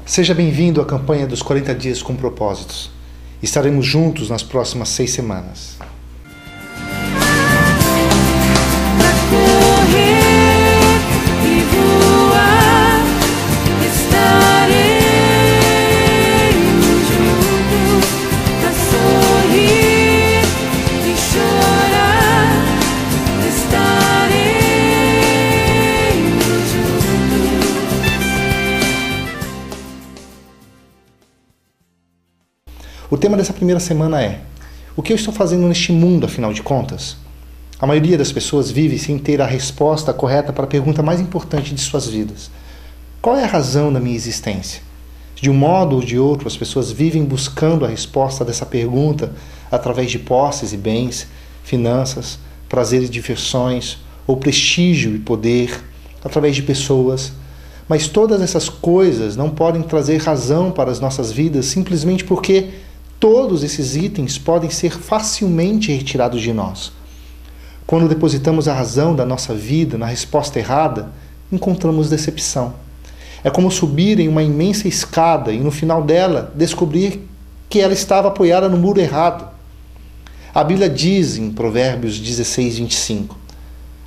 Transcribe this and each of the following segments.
Seja bem-vindo à campanha dos 40 dias com propósitos. Estaremos juntos nas próximas 6 semanas. O tema dessa primeira semana é: o que eu estou fazendo neste mundo, afinal de contas? A maioria das pessoas vive sem ter a resposta correta para a pergunta mais importante de suas vidas. Qual é a razão da minha existência? De um modo ou de outro, as pessoas vivem buscando a resposta dessa pergunta através de posses e bens, finanças, prazeres e diversões, ou prestígio e poder, através de pessoas. Mas todas essas coisas não podem trazer razão para as nossas vidas simplesmente porque todos esses itens podem ser facilmente retirados de nós. Quando depositamos a razão da nossa vida na resposta errada, encontramos decepção. É como subir em uma imensa escada e no final dela descobrir que ela estava apoiada no muro errado. A Bíblia diz em Provérbios 16:25: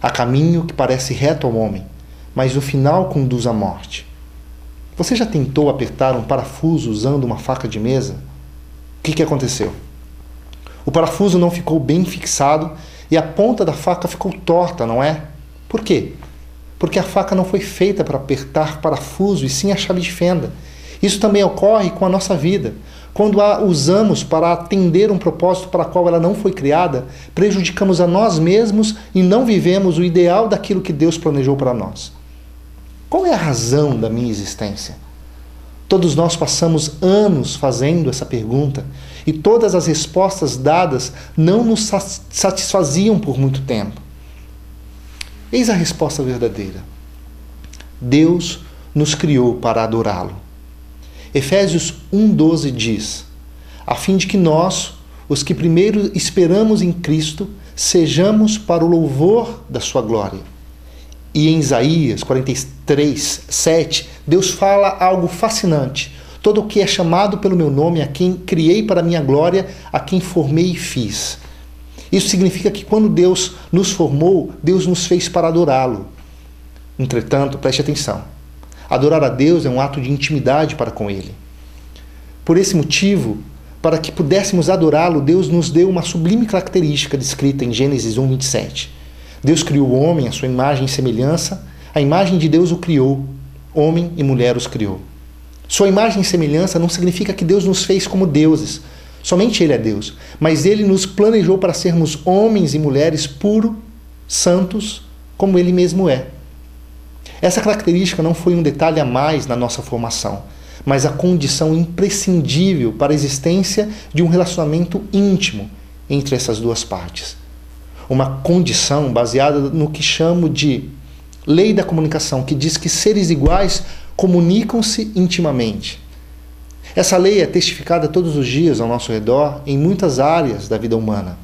há caminho que parece reto ao homem, mas no final conduz à morte. Você já tentou apertar um parafuso usando uma faca de mesa? O que aconteceu? O parafuso não ficou bem fixado e a ponta da faca ficou torta, não é? Por quê? Porque a faca não foi feita para apertar parafuso e sim a chave de fenda. Isso também ocorre com a nossa vida. Quando a usamos para atender um propósito para o qual ela não foi criada, prejudicamos a nós mesmos e não vivemos o ideal daquilo que Deus planejou para nós. Qual é a razão da minha existência? Todos nós passamos anos fazendo essa pergunta e todas as respostas dadas não nos satisfaziam por muito tempo. Eis a resposta verdadeira. Deus nos criou para adorá-lo. Efésios 1:12 diz: a fim de que nós, os que primeiro esperamos em Cristo, sejamos para o louvor da sua glória. E em Isaías 43:7, Deus fala algo fascinante. Todo o que é chamado pelo meu nome, a quem criei para a minha glória, a quem formei e fiz. Isso significa que quando Deus nos formou, Deus nos fez para adorá-lo. Entretanto, preste atenção. Adorar a Deus é um ato de intimidade para com Ele. Por esse motivo, para que pudéssemos adorá-lo, Deus nos deu uma sublime característica descrita em Gênesis 1:27. Deus criou o homem à sua imagem e semelhança, a imagem de Deus o criou, homem e mulher os criou. Sua imagem e semelhança não significa que Deus nos fez como deuses, somente Ele é Deus, mas Ele nos planejou para sermos homens e mulheres puros, santos, como Ele mesmo é. Essa característica não foi um detalhe a mais na nossa formação, mas a condição imprescindível para a existência de um relacionamento íntimo entre essas duas partes. Uma condição baseada no que chamo de lei da comunicação, que diz que seres iguais comunicam-se intimamente. Essa lei é testificada todos os dias ao nosso redor em muitas áreas da vida humana.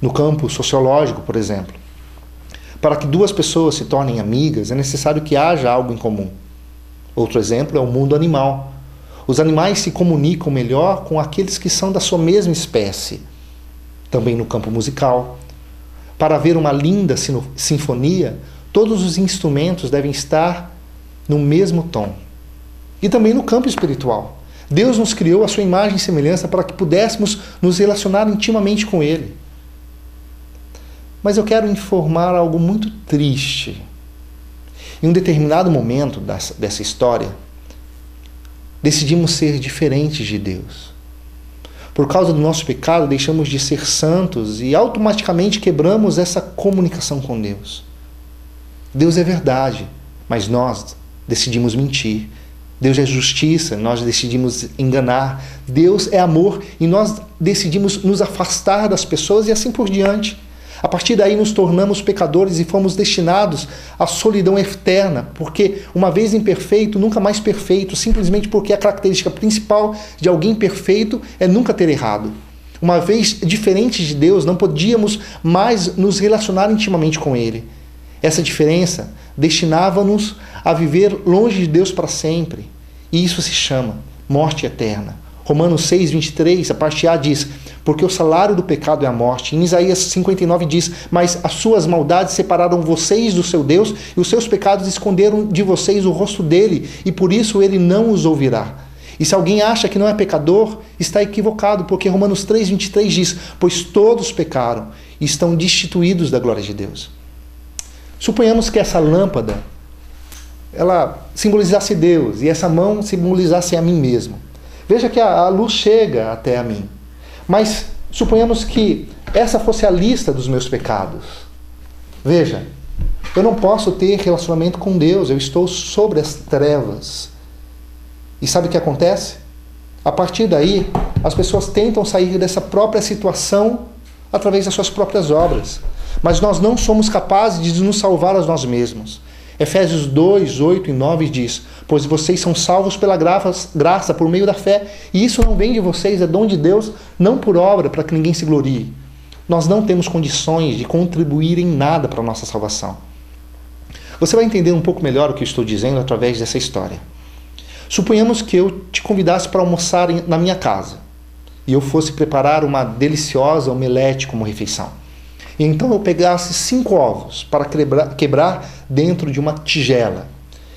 No campo sociológico, por exemplo. Para que duas pessoas se tornem amigas, é necessário que haja algo em comum. Outro exemplo é o mundo animal. Os animais se comunicam melhor com aqueles que são da sua mesma espécie. Também no campo musical. Para haver uma linda sinfonia, todos os instrumentos devem estar no mesmo tom. E também no campo espiritual. Deus nos criou a sua imagem e semelhança para que pudéssemos nos relacionar intimamente com Ele. Mas eu quero informar algo muito triste. Em um determinado momento dessa história, decidimos ser diferentes de Deus. Por causa do nosso pecado, deixamos de ser santos e automaticamente quebramos essa comunicação com Deus. Deus é verdade, mas nós decidimos mentir. Deus é justiça, nós decidimos enganar. Deus é amor e nós decidimos nos afastar das pessoas e assim por diante. A partir daí nos tornamos pecadores e fomos destinados à solidão eterna, porque uma vez imperfeito, nunca mais perfeito, simplesmente porque a característica principal de alguém perfeito é nunca ter errado. Uma vez diferentes de Deus, não podíamos mais nos relacionar intimamente com Ele. Essa diferença destinava-nos a viver longe de Deus para sempre. E isso se chama morte eterna. Romanos 6:23, a parte A diz: porque o salário do pecado é a morte. Em Isaías 59 diz: mas as suas maldades separaram vocês do seu Deus, e os seus pecados esconderam de vocês o rosto dele, e por isso ele não os ouvirá. E se alguém acha que não é pecador, está equivocado, porque Romanos 3:23 diz: pois todos pecaram e estão destituídos da glória de Deus. Suponhamos que essa lâmpada, ela simbolizasse Deus, e essa mão simbolizasse a mim mesmo. Veja que a luz chega até a mim. Mas suponhamos que essa fosse a lista dos meus pecados. Veja, eu não posso ter relacionamento com Deus, eu estou sobre as trevas. E sabe o que acontece? A partir daí, as pessoas tentam sair dessa própria situação através das suas próprias obras. Mas nós não somos capazes de nos salvar a nós mesmos. Efésios 2, 8 e 9 diz: pois vocês são salvos pela graça por meio da fé, e isso não vem de vocês, é dom de Deus, não por obra, para que ninguém se glorie. Nós não temos condições de contribuir em nada para a nossa salvação. Você vai entender um pouco melhor o que eu estou dizendo através dessa história. Suponhamos que eu te convidasse para almoçar na minha casa, e eu fosse preparar uma deliciosa omelete como refeição. E então eu pegasse 5 ovos para quebrar dentro de uma tigela.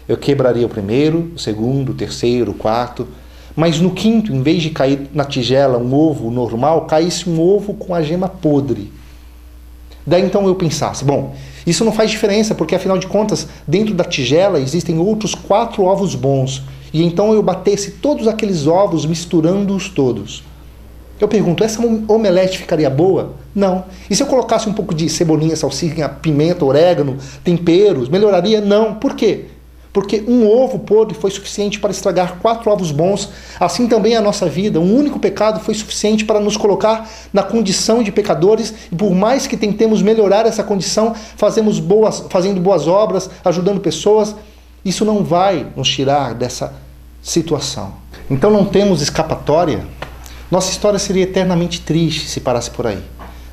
Eu quebraria o primeiro, o segundo, o terceiro, o quarto, mas no quinto, em vez de cair na tigela um ovo normal, caísse um ovo com a gema podre. Daí então eu pensasse, bom, isso não faz diferença, porque afinal de contas, dentro da tigela existem outros 4 ovos bons, e então eu batesse todos aqueles ovos misturando-os todos. Eu pergunto, essa omelete ficaria boa? Não. E se eu colocasse um pouco de cebolinha, salsinha, pimenta, orégano, temperos, melhoraria? Não. Por quê? Porque um ovo podre foi suficiente para estragar 4 ovos bons. Assim também a nossa vida. Um único pecado foi suficiente para nos colocar na condição de pecadores. E por mais que tentemos melhorar essa condição, fazendo boas obras, ajudando pessoas, isso não vai nos tirar dessa situação. Então não temos escapatória. Nossa história seria eternamente triste se parasse por aí.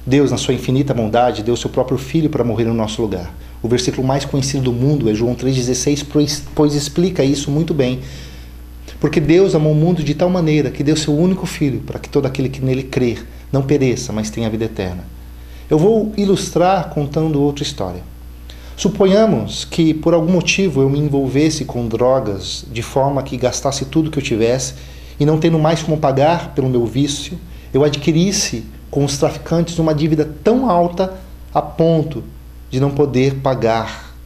Deus, na sua infinita bondade, deu seu próprio Filho para morrer no nosso lugar. O versículo mais conhecido do mundo é João 3,16, pois explica isso muito bem. Porque Deus amou o mundo de tal maneira que deu seu único Filho para que todo aquele que nele crer não pereça, mas tenha vida eterna. Eu vou ilustrar contando outra história. Suponhamos que por algum motivo eu me envolvesse com drogas de forma que gastasse tudo que eu tivesse e não tendo mais como pagar pelo meu vício, eu adquirisse com os traficantes uma dívida tão alta a ponto de não poder pagar.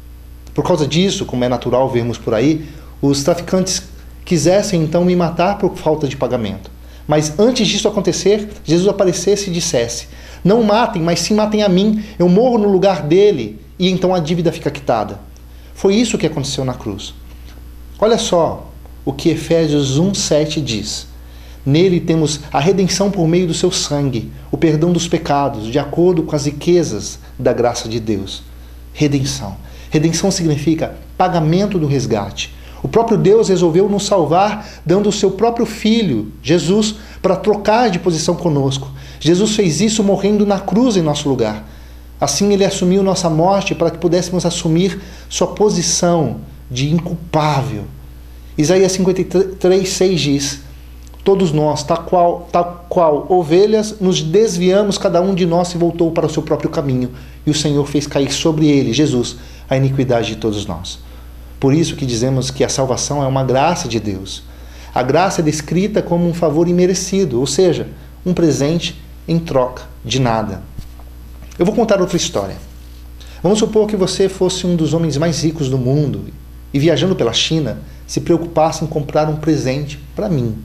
Por causa disso, como é natural vermos por aí, os traficantes quisessem então me matar por falta de pagamento. Mas antes disso acontecer, Jesus aparecesse e dissesse: não matem, mas sim matem a mim, eu morro no lugar dele, e então a dívida fica quitada. Foi isso que aconteceu na cruz. Olha só o que Efésios 1,7 diz. Nele temos a redenção por meio do seu sangue, o perdão dos pecados, de acordo com as riquezas da graça de Deus. Redenção. Redenção significa pagamento do resgate. O próprio Deus resolveu nos salvar, dando o seu próprio Filho, Jesus, para trocar de posição conosco. Jesus fez isso morrendo na cruz em nosso lugar. Assim ele assumiu nossa morte para que pudéssemos assumir sua posição de inculpável. Isaías 53:6 diz: todos nós, tal qual ovelhas, nos desviamos, cada um de nós se voltou para o seu próprio caminho, e o Senhor fez cair sobre ele, Jesus, a iniquidade de todos nós. Por isso que dizemos que a salvação é uma graça de Deus. A graça é descrita como um favor imerecido, ou seja, um presente em troca de nada. Eu vou contar outra história. Vamos supor que você fosse um dos homens mais ricos do mundo e, viajando pela China, se preocupasse em comprar um presente para mim.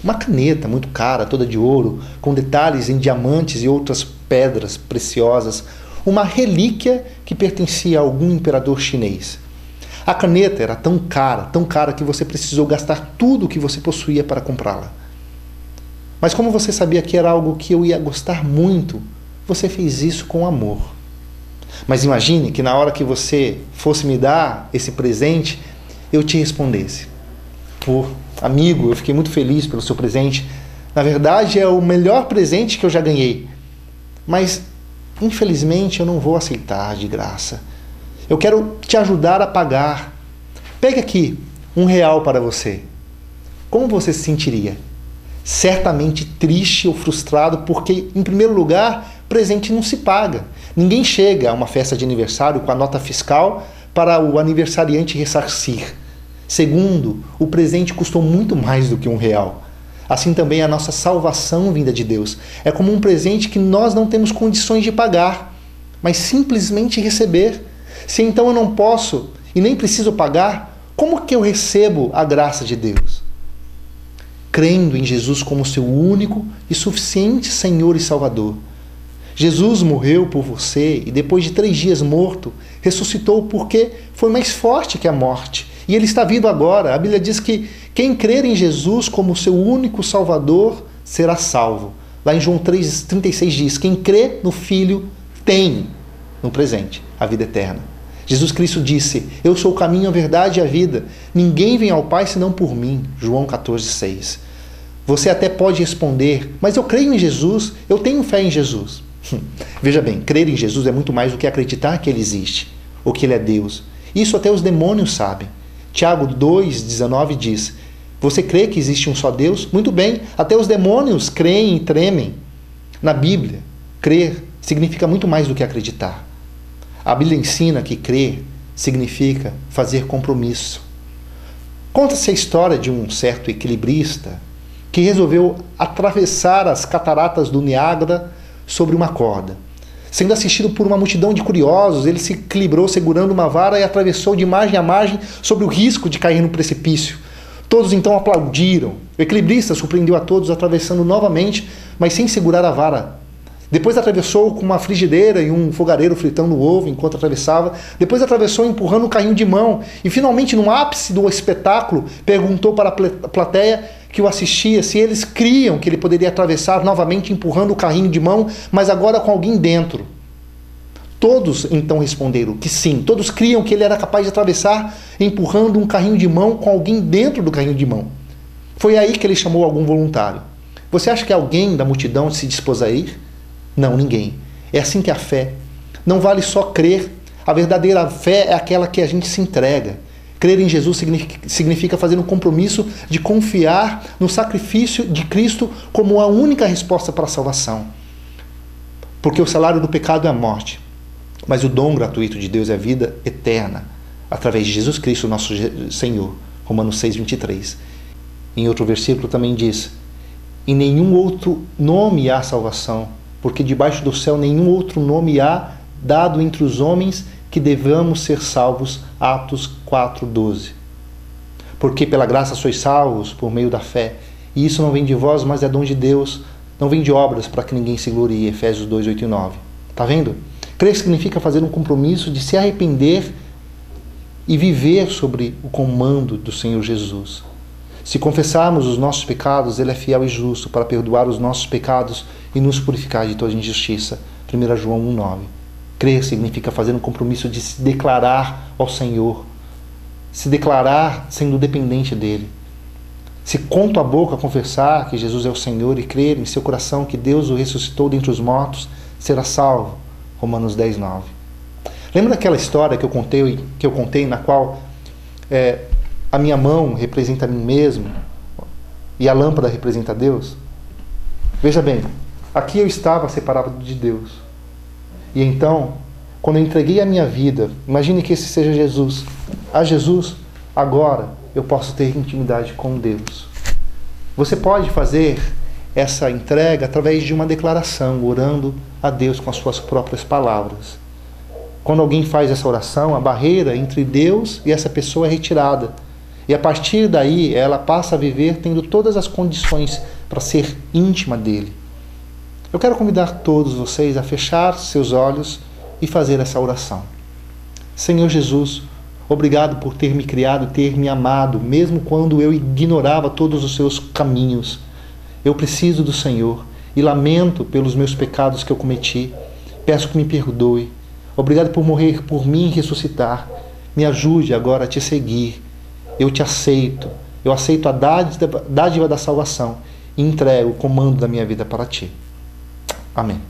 Uma caneta muito cara, toda de ouro, com detalhes em diamantes e outras pedras preciosas. Uma relíquia que pertencia a algum imperador chinês. A caneta era tão cara que você precisou gastar tudo o que você possuía para comprá-la. Mas como você sabia que era algo que eu ia gostar muito, você fez isso com amor. Mas imagine que na hora que você fosse me dar esse presente, eu te respondesse: pô, amigo, eu fiquei muito feliz pelo seu presente. Na verdade, é o melhor presente que eu já ganhei. Mas, infelizmente, eu não vou aceitar de graça. Eu quero te ajudar a pagar. Pegue aqui R$1 para você. como você se sentiria? Certamente triste ou frustrado, porque, em primeiro lugar, presente não se paga. Ninguém chega a uma festa de aniversário com a nota fiscal para o aniversariante ressarcir. Segundo, o presente custou muito mais do que R$1. Assim também a nossa salvação vinda de Deus. É como um presente que nós não temos condições de pagar, mas simplesmente receber. Se então eu não posso e nem preciso pagar, como que eu recebo a graça de Deus? Crendo em Jesus como seu único e suficiente Senhor e Salvador. Jesus morreu por você e depois de 3 dias morto, ressuscitou porque foi mais forte que a morte. E Ele está vivo agora. A Bíblia diz que quem crer em Jesus como seu único Salvador será salvo. Lá em João 3,36 diz, quem crê no Filho tem, no presente, a vida eterna. Jesus Cristo disse, eu sou o caminho, a verdade e a vida. Ninguém vem ao Pai senão por mim. João 14,6. Você até pode responder, mas eu creio em Jesus, eu tenho fé em Jesus. Veja bem, crer em Jesus é muito mais do que acreditar que Ele existe, ou que Ele é Deus. Isso até os demônios sabem. Tiago 2,19 diz, você crê que existe um só Deus? Muito bem, até os demônios creem e tremem. Na Bíblia, crer significa muito mais do que acreditar. A Bíblia ensina que crer significa fazer compromisso. Conta-se a história de um certo equilibrista que resolveu atravessar as cataratas do Niágara sobre uma corda. Sendo assistido por uma multidão de curiosos, ele se equilibrou segurando uma vara e atravessou de margem a margem sobre o risco de cair no precipício. Todos então aplaudiram. O equilibrista surpreendeu a todos atravessando novamente, mas sem segurar a vara. Depois atravessou com uma frigideira e um fogareiro fritando o ovo enquanto atravessava. Depois atravessou empurrando um carrinho de mão. E finalmente, no ápice do espetáculo, perguntou para a plateia que o assistia se eles criam que ele poderia atravessar novamente empurrando o carrinho de mão, mas agora com alguém dentro. Todos então responderam que sim. Todos criam que ele era capaz de atravessar empurrando um carrinho de mão com alguém dentro do carrinho de mão. Foi aí que ele chamou algum voluntário. Você acha que alguém da multidão se dispôs a ir? Não, ninguém. É assim que a fé não vale só crer. A verdadeira fé é aquela que a gente se entrega. Crer em Jesus significa fazer um compromisso de confiar no sacrifício de Cristo como a única resposta para a salvação. Porque o salário do pecado é a morte, mas o dom gratuito de Deus é a vida eterna, através de Jesus Cristo, nosso Senhor. Romanos 6,23. Em outro versículo também diz, em nenhum outro nome há salvação, porque debaixo do céu nenhum outro nome há dado entre os homens que devamos ser salvos. Atos 4,12. Porque pela graça sois salvos por meio da fé. E isso não vem de vós, mas é dom de Deus. Não vem de obras para que ninguém se glorie. Efésios 2:8 e 9. Está vendo? Crer significa fazer um compromisso de se arrepender e viver sobre o comando do Senhor Jesus. Se confessarmos os nossos pecados, Ele é fiel e justo para perdoar os nossos pecados e nos purificar de toda injustiça. 1 João 1,9. Crer significa fazer um compromisso de se declarar ao Senhor, se declarar sendo dependente dEle. Se com tua boca confessar que Jesus é o Senhor e crer em seu coração que Deus o ressuscitou dentre os mortos, será salvo. Romanos 10:9. Lembra daquela história que eu contei na qual a minha mão representa a mim mesmo e a lâmpada representa Deus? Veja bem, aqui eu estava separado de Deus. E então, quando eu entreguei a minha vida, imagine que esse seja Jesus. A Jesus, agora eu posso ter intimidade com Deus. Você pode fazer essa entrega através de uma declaração, orando a Deus com as suas próprias palavras. Quando alguém faz essa oração, a barreira entre Deus e essa pessoa é retirada. E a partir daí, ela passa a viver tendo todas as condições para ser íntima dele. Eu quero convidar todos vocês a fechar seus olhos e fazer essa oração. Senhor Jesus, obrigado por ter me criado e ter me amado, mesmo quando eu ignorava todos os seus caminhos. Eu preciso do Senhor e lamento pelos meus pecados que eu cometi. Peço que me perdoe. Obrigado por morrer por mim e ressuscitar. Me ajude agora a te seguir. Eu te aceito. Eu aceito a dádiva da salvação e entrego o comando da minha vida para ti. Amém.